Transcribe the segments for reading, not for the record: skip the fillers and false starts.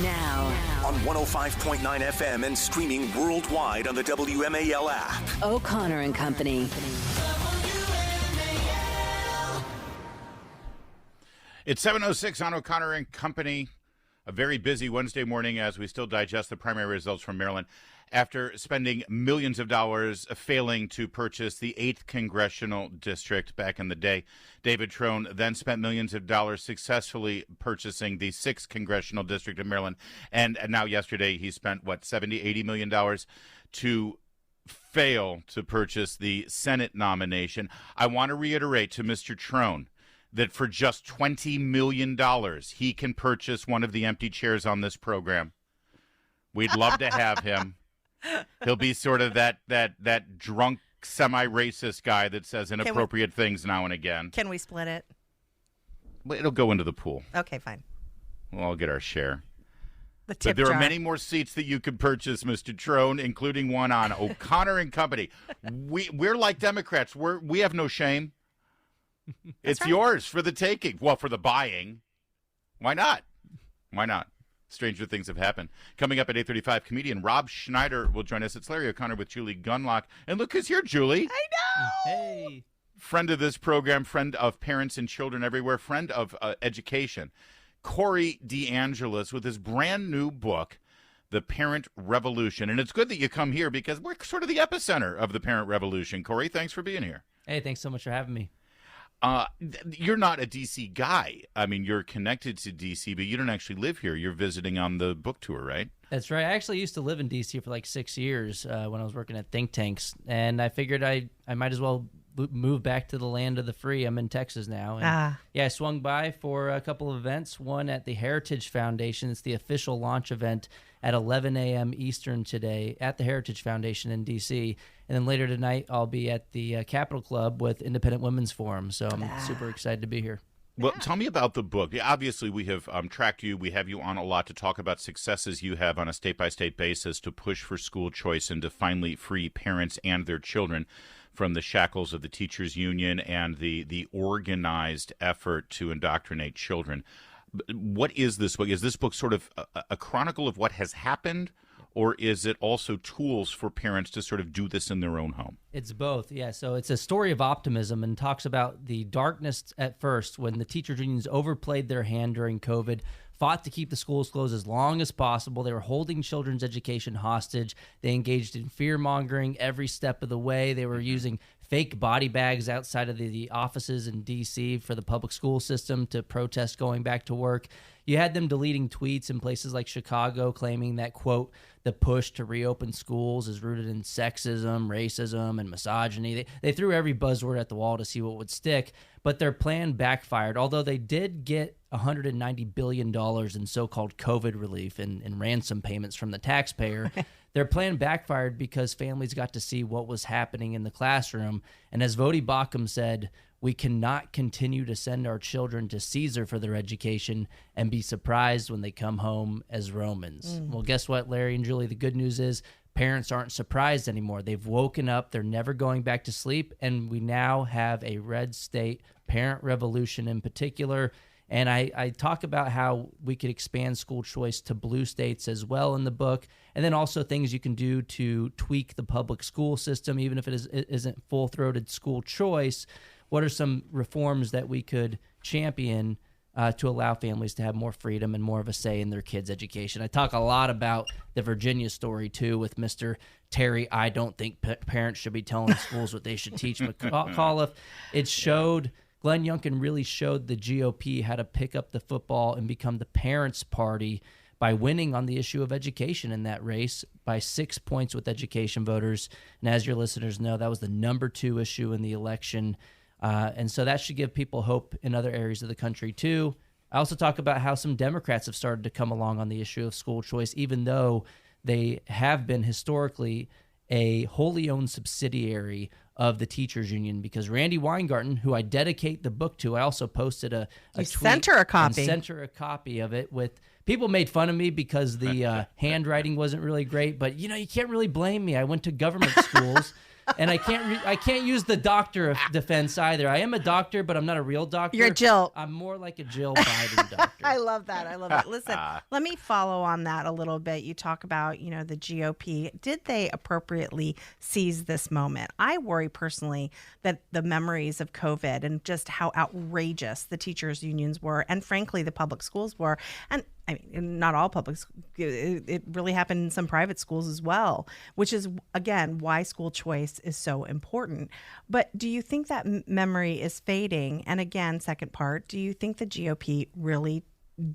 Now. On 105.9 FM and streaming worldwide on the WMAL app. O'Connor and Company. It's 7:06 on O'Connor and Company. A very busy Wednesday morning as we still digest the primary results from Maryland. After spending millions of dollars failing to purchase the 8th congressional district back in the day, David Trone then spent millions of dollars successfully purchasing the 6th congressional district of Maryland. And now yesterday he spent, $70-80 million to fail to purchase the Senate nomination. I want to reiterate to Mr. Trone that for just $20 million, he can purchase one of the empty chairs on this program. We'd love to have him. He'll be sort of that drunk, semi-racist guy that says inappropriate things now and again. Can we split it? It'll go into the pool. Okay, fine. We'll all get our share. The tip But there jar. are many more seats that you could purchase, Mr. Trone, including one on O'Connor and Company. We're like Democrats. We have no shame. It's right. yours for the taking. Well, for the buying. Why not? Why not? Stranger things have happened. Coming up at 8:35, comedian Rob Schneider will join us. It's Larry O'Connor with Julie Gunlock. And look who's here, Julie. I know. Hey. Friend of this program, friend of parents and children everywhere, friend of education. Corey DeAngelis with his brand new book, The Parent Revolution. And it's good that you come here because we're sort of the epicenter of the parent revolution. Corey, thanks for being here. Hey, thanks so much for having me. You're not a D.C. guy. I mean, you're connected to D.C., but you don't actually live here. You're visiting on the book tour, right? That's right. I actually used to live in D.C. for like 6 years when I was working at think tanks, and I figured I might as well move back to the land of the free. I'm in Texas now. And yeah, I swung by for a couple of events, one at the Heritage Foundation. It's the official launch event at 11 a.m. Eastern today at the Heritage Foundation in D.C., and then later tonight, I'll be at the Capitol Club with Independent Women's Forum. So I'm super excited to be here. Well, tell me about the book. Obviously, we have tracked you. We have you on a lot to talk about successes you have on a state-by-state basis to push for school choice and to finally free parents and their children from the shackles of the teachers' union and the organized effort to indoctrinate children. What is this book? Is this book sort of a chronicle of what has happened, or is it also tools for parents to sort of do this in their own home? It's both, yeah. So it's a story of optimism and talks about the darkness at first when the teachers' unions overplayed their hand during COVID, fought to keep the schools closed as long as possible. They were holding children's education hostage. They engaged in fear-mongering every step of the way. They were using fake body bags outside of the offices in D.C. for the public school system to protest going back to work. You had them deleting tweets in places like Chicago claiming that, quote, the push to reopen schools is rooted in sexism, racism, and misogyny. They threw every buzzword at the wall to see what would stick, but their plan backfired. Although they did get $190 billion in so-called COVID relief and ransom payments from the taxpayer, their plan backfired because families got to see what was happening in the classroom. And as Vodi Bakum said, we cannot continue to send our children to Caesar for their education and be surprised when they come home as Romans. Well, guess what, Larry and Julie? The good news is parents aren't surprised anymore. They've woken up. They're never going back to sleep. And we now have a red state parent revolution in particular. And I talk about how we could expand school choice to blue states as well in the book, and then also things you can do to tweak the public school system, even if it isn't full-throated school choice. What are some reforms that we could champion to allow families to have more freedom and more of a say in their kids' education? I talk a lot about the Virginia story, too, with Mr. Terry. I don't think parents should be telling schools what they should teach. McAuliffe, it showed... Glenn Youngkin really showed the GOP how to pick up the football and become the parents' party by winning on the issue of education in that race by 6 points with education voters. And as your listeners know, that was the number 2 issue in the election. And so that should give people hope in other areas of the country, too. I also talk about how some Democrats have started to come along on the issue of school choice, even though they have been historically a wholly owned subsidiary of the teachers union, because Randy Weingarten, who I dedicate the book to, I also posted a tweet. Sent her a copy. Sent her a copy of it. With people made fun of me because the handwriting wasn't really great, but you can't really blame me. I went to government schools, And I can't use the doctor defense either. I am a doctor, but I'm not a real doctor. You're Jill. I'm more like a Jill Biden doctor. I love that. I love it. Listen, let me follow on that a little bit. You talk about, the GOP. Did they appropriately seize this moment? I worry personally that the memories of COVID and just how outrageous the teachers' unions were, and frankly, the public schools were, and I mean, not all public schools. It really happened in some private schools as well, which is, again, why school choice is so important. But do you think that memory is fading? And again, second part, do you think the GOP really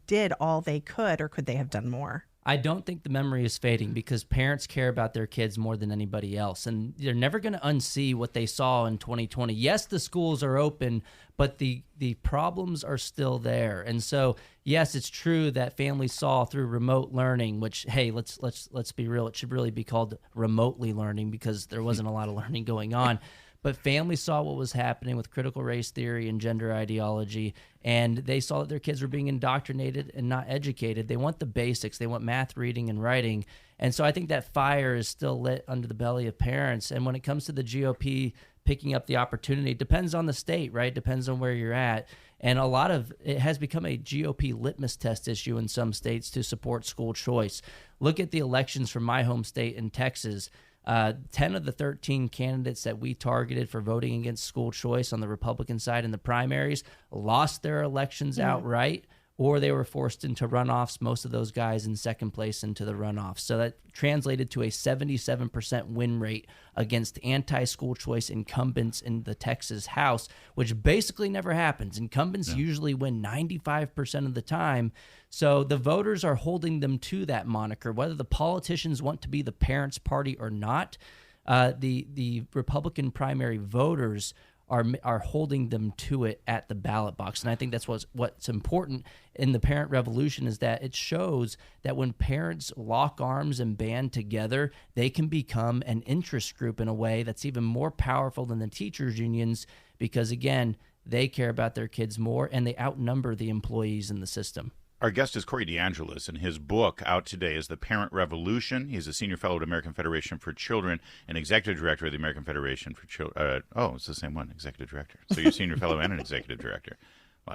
did all they could, or could they have done more? I don't think the memory is fading because parents care about their kids more than anybody else. And they're never going to unsee what they saw in 2020. Yes, the schools are open, but the problems are still there. And so, yes, it's true that families saw through remote learning, which, hey, let's be real. It should really be called remotely learning because there wasn't a lot of learning going on. But families saw what was happening with critical race theory and gender ideology, and they saw that their kids were being indoctrinated and not educated. They want the basics. They want math, reading, and writing. And so I think that fire is still lit under the belly of parents. And when it comes to the GOP picking up the opportunity, it depends on the state, right? It depends on where you're at. And a lot of it has become a GOP litmus test issue in some states to support school choice. Look at the elections from my home state in Texas. 10 of the 13 candidates that we targeted for voting against school choice on the Republican side in the primaries lost their elections outright, or they were forced into runoffs, most of those guys in second place into the runoffs. So that translated to a 77% win rate against anti-school choice incumbents in the Texas House, which basically never happens. Incumbents usually win 95% of the time. So the voters are holding them to that moniker, whether the politicians want to be the parents' party or not. The Republican primary voters are holding them to it at the ballot box. And I think that's what's important in the parent revolution is that it shows that when parents lock arms and band together, they can become an interest group in a way that's even more powerful than the teachers' unions because, again, they care about their kids more and they outnumber the employees in the system. Our guest is Corey DeAngelis, and his book out today is The Parent Revolution. He's a senior fellow at American Federation for Children and executive director of the American Federation for Children. It's the same one, executive director. So you're senior fellow and an executive director.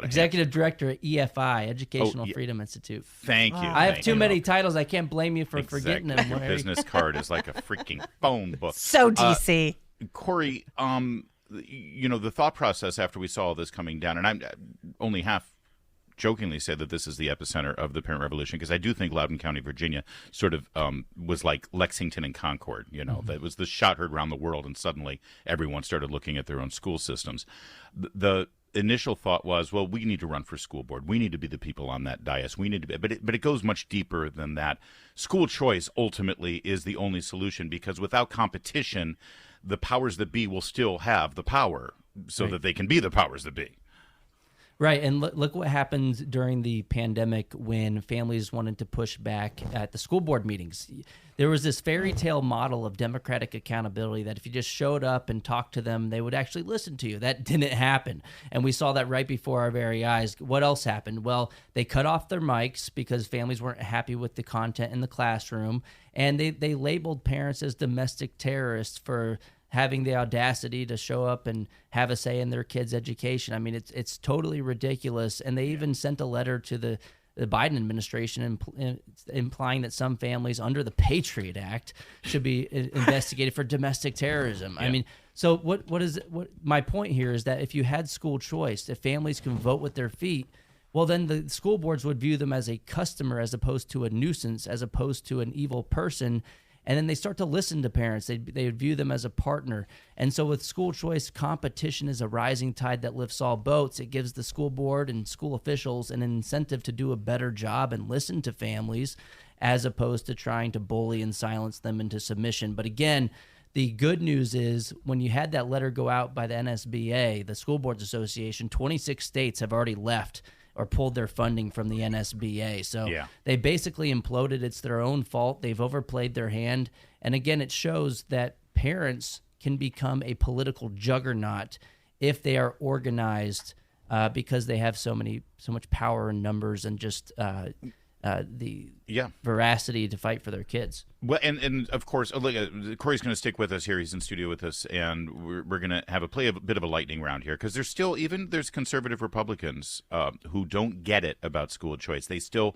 Executive director at EFI, Educational Freedom Institute. Thank you. I have too many titles. I can't blame you for forgetting them. Your business card is like a freaking phone book. So DC. Corey, the thought process after we saw all this coming down, and I'm only half jokingly say that this is the epicenter of the parent revolution because I do think Loudoun County, Virginia sort of was like Lexington and Concord, that was the shot heard around the world and suddenly everyone started looking at their own school systems. The initial thought was, well, we need to run for school board. We need to be the people on that dais. We need to be, but it goes much deeper than that. School choice ultimately is the only solution because without competition, the powers that be will still have the power so that they can be the powers that be. Right, and look what happened during the pandemic when families wanted to push back at the school board meetings. There was this fairy tale model of democratic accountability that if you just showed up and talked to them, they would actually listen to you. That didn't happen, and we saw that right before our very eyes. What else happened? Well, they cut off their mics because families weren't happy with the content in the classroom, and they labeled parents as domestic terrorists for having the audacity to show up and have a say in their kids' education. I mean, it's totally ridiculous. And they even sent a letter to the Biden administration implying that some families under the Patriot Act should be investigated for domestic terrorism. Yeah. I mean, so what my point here is that if you had school choice, if families can vote with their feet, well, then the school boards would view them as a customer as opposed to a nuisance, as opposed to an evil person. And then they start to listen to parents. They view them as a partner. And so with school choice, competition is a rising tide that lifts all boats. It gives the school board and school officials an incentive to do a better job and listen to families as opposed to trying to bully and silence them into submission. But again, the good news is when you had that letter go out by the NSBA, the School Boards Association, 26 states have already left or pulled their funding from the NSBA. So they basically imploded. It's their own fault. They've overplayed their hand. And again, it shows that parents can become a political juggernaut if they are organized because they have so much power in numbers and just the veracity to fight for their kids. Well, and of course, Corey's going to stick with us here. He's in studio with us, and we're going to have a bit of a lightning round here, because there's conservative Republicans who don't get it about school choice. They still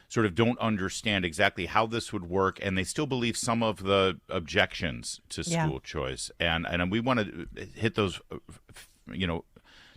sort of don't understand exactly how this would work, and they still believe some of the objections to school choice. And we want to hit those,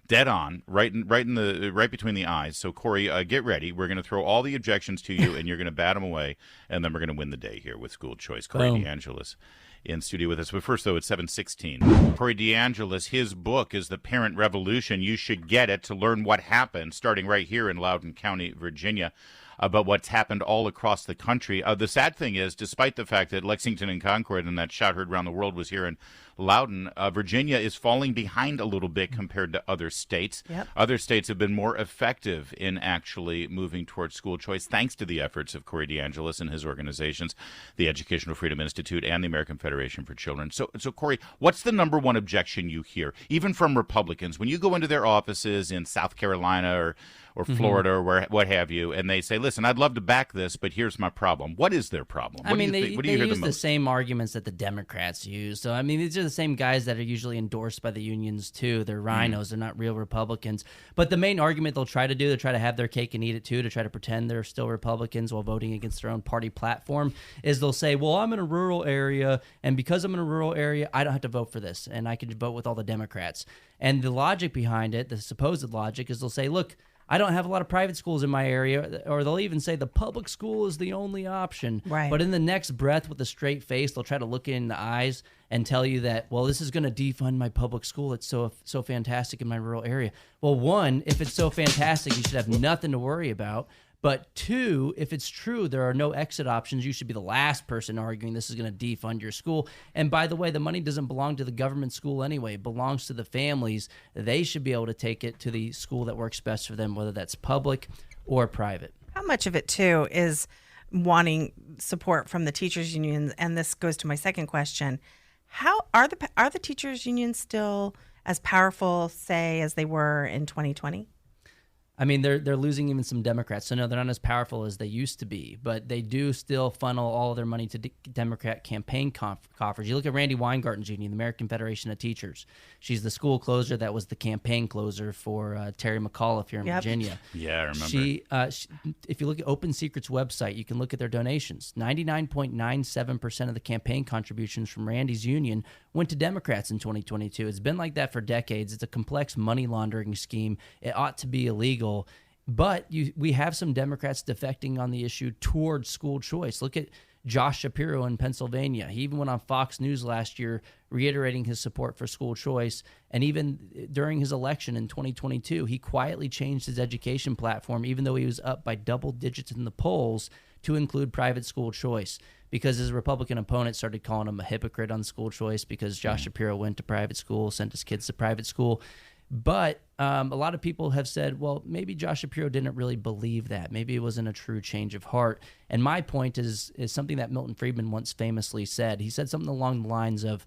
dead on, right between the eyes. So, Corey, get ready. We're going to throw all the objections to you, and you're going to bat them away, and then we're going to win the day here with school choice. Corey DeAngelis in studio with us. But first, though, it's 7:16. Corey DeAngelis, his book is The Parent Revolution. You should get it to learn what happened, starting right here in Loudoun County, Virginia, about what's happened all across the country. The sad thing is, despite the fact that Lexington and Concord and that shout heard around the world was here in Loudoun, Virginia is falling behind a little bit compared to other states. Yep. Other states have been more effective in actually moving towards school choice, thanks to the efforts of Corey DeAngelis and his organizations, the Educational Freedom Institute and the American Federation for Children. So Corey, what's the number one objection you hear, even from Republicans, when you go into their offices in South Carolina or Florida or what have you, and they say, listen, I'd love to back this, but here's my problem. What is their problem? They use the same arguments that the Democrats use. So, these are the same guys that are usually endorsed by the unions, too. They're rhinos. They're not real Republicans. But the main argument they'll try to have their cake and eat it, too, to try to pretend they're still Republicans while voting against their own party platform, is they'll say, well, I'm in a rural area, and because I'm in a rural area, I don't have to vote for this, and I can vote with all the Democrats. And the logic behind it, the supposed logic, is they'll say, look, I don't have a lot of private schools in my area, or they'll even say the public school is the only option. Right. But in the next breath, with a straight face, they'll try to look in the eyes and tell you that, well, this is going to defund my public school. It's so fantastic in my rural area. Well, one, if it's so fantastic, you should have nothing to worry about. But two, if it's true there are no exit options, you should be the last person arguing this is going to defund your school. And by the way, the money doesn't belong to the government school anyway. It belongs to the families. They should be able to take it to the school that works best for them, whether that's public or private. How much of it, too, is wanting support from the teachers' unions? And this goes to my second question. How are the teachers' unions still as powerful, say, as they were in 2020? They're losing even some Democrats. So, no, they're not as powerful as they used to be. But they do still funnel all of their money to Democrat campaign coffers. You look at Randy Weingarten's union, the American Federation of Teachers. She's the school closer that was the campaign closer for Terry McAuliffe here in Virginia. Yeah, I remember. She, if you look at Open Secret's website, you can look at their donations. 99.97% of the campaign contributions from Randy's union went to Democrats in 2022. It's been like that for decades. It's a complex money laundering scheme. It ought to be illegal. But we have some Democrats defecting on the issue towards school choice. Look at Josh Shapiro in Pennsylvania. He even went on Fox News last year reiterating his support for school choice. And even during his election in 2022, he quietly changed his education platform, even though he was up by double digits in the polls, to include private school choice, because his Republican opponent started calling him a hypocrite on school choice because Josh Shapiro went to private school, sent his kids to private school. But a lot of people have said, well, maybe Josh Shapiro didn't really believe that. Maybe it wasn't a true change of heart. And my point is something that Milton Friedman once famously said. He said something along the lines of,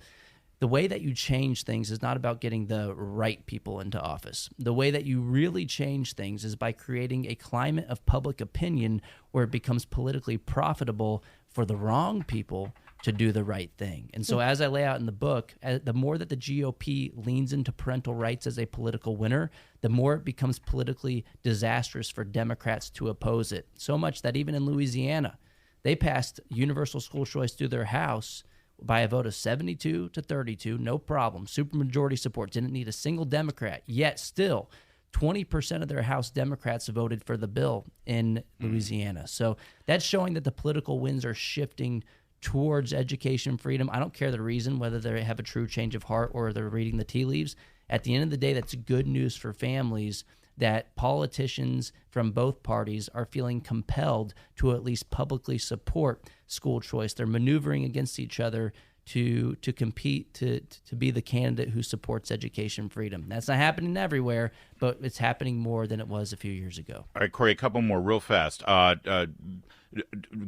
the way that you change things is not about getting the right people into office. The way that you really change things is by creating a climate of public opinion where it becomes politically profitable for the wrong people to do the right thing. And so as I lay out in the book, the more that the GOP leans into parental rights as a political winner, the more it becomes politically disastrous for Democrats to oppose it. So much that even in Louisiana, they passed universal school choice through their House by a vote of 72 to 32, no problem. Supermajority support, didn't need a single Democrat. Yet still, 20% of their House Democrats voted for the bill in Louisiana. So that's showing that the political winds are shifting towards education freedom. I don't care the reason, whether they have a true change of heart or they're reading the tea leaves. At the end of the day, that's good news for families that politicians from both parties are feeling compelled to at least publicly support school choice. They're maneuvering against each other to compete to be the candidate who supports education freedom. That's not happening everywhere, but it's happening more than it was a few years ago. All right, Corey, a couple more real fast.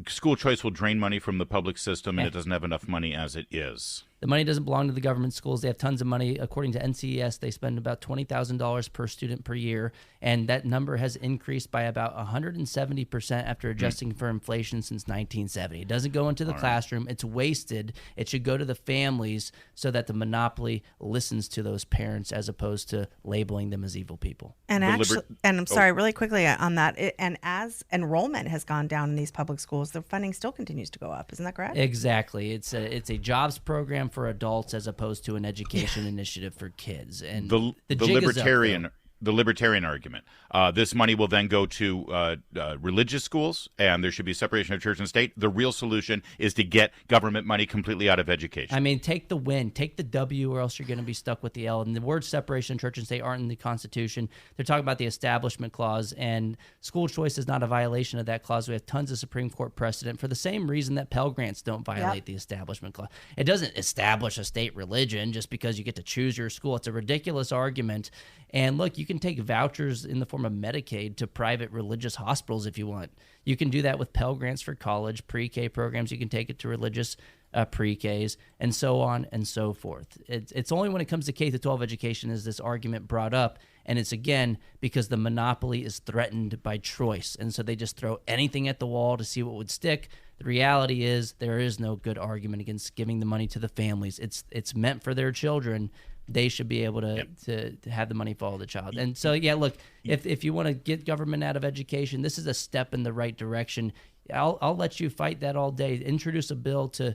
School choice will drain money from the public system, and it doesn't have enough money as it is. The money doesn't belong to the government schools. They have tons of money. According to NCES, they spend about $20,000 per student per year, and that number has increased by about 170% after adjusting for inflation since 1970. It doesn't go into the classroom. It's wasted. It should go to the families so that the monopoly listens to those parents as opposed to labeling them as evil people. And I'm sorry, really quickly on that, and as enrollment has gone down in these public schools, the funding still continues to go up. Isn't that correct? Exactly. It's a jobs program for adults as opposed to an education initiative for kids. And the libertarian argument. This money will then go to religious schools, and there should be separation of church and state. The real solution is to get government money completely out of education. I mean, take the win, take the W, or else you're going to be stuck with the L. And the words separation of church and state aren't in the Constitution. They're talking about the Establishment Clause, and school choice is not a violation of that clause. We have tons of Supreme Court precedent for the same reason that Pell Grants don't violate the Establishment Clause. It doesn't establish a state religion just because you get to choose your school. It's a ridiculous argument. And look, you can take vouchers in the form of Medicaid to private religious hospitals if you want. You can do that with Pell Grants for college, pre-K programs. You can take it to religious pre-Ks, and so on and so forth. It's only when it comes to K-12 education is this argument brought up, and it's, again, because the monopoly is threatened by choice. And so they just throw anything at the wall to see what would stick. The reality is there is no good argument against giving the money to the families. It's meant for their children. They should be able to have the money follow the child. And so, look, if you want to get government out of education, this is a step in the right direction. I'll let you fight that all day. Introduce a bill to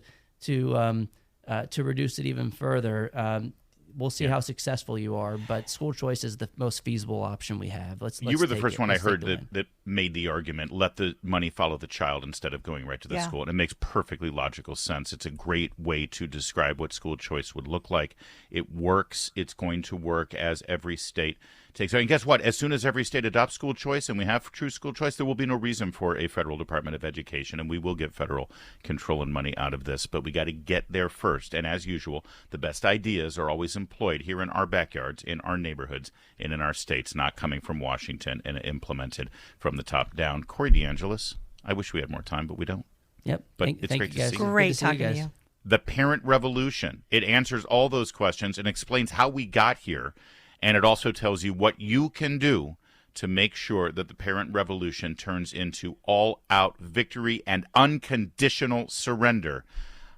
reduce it even further. We'll see how successful you are, but school choice is the most feasible option we have. You were the first one I heard that made the argument, let the money follow the child instead of going right to the school. And it makes perfectly logical sense. It's a great way to describe what school choice would look like. It works. It's going to work as every state takes. And guess what? As soon as every state adopts school choice and we have true school choice, there will be no reason for a federal Department of Education, and we will get federal control and money out of this. But we got to get there first. And as usual, the best ideas are always employed here in our backyards, in our neighborhoods, and in our states, not coming from Washington and implemented from the top down. Corey DeAngelis, I wish we had more time, but we don't. Yep. But it's great to see you. Great talking to you. The Parent Revolution. It answers all those questions and explains how we got here. And it also tells you what you can do to make sure that the parent revolution turns into all-out victory and unconditional surrender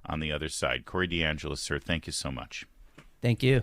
on the other side. Corey DeAngelis, sir, thank you so much. Thank you.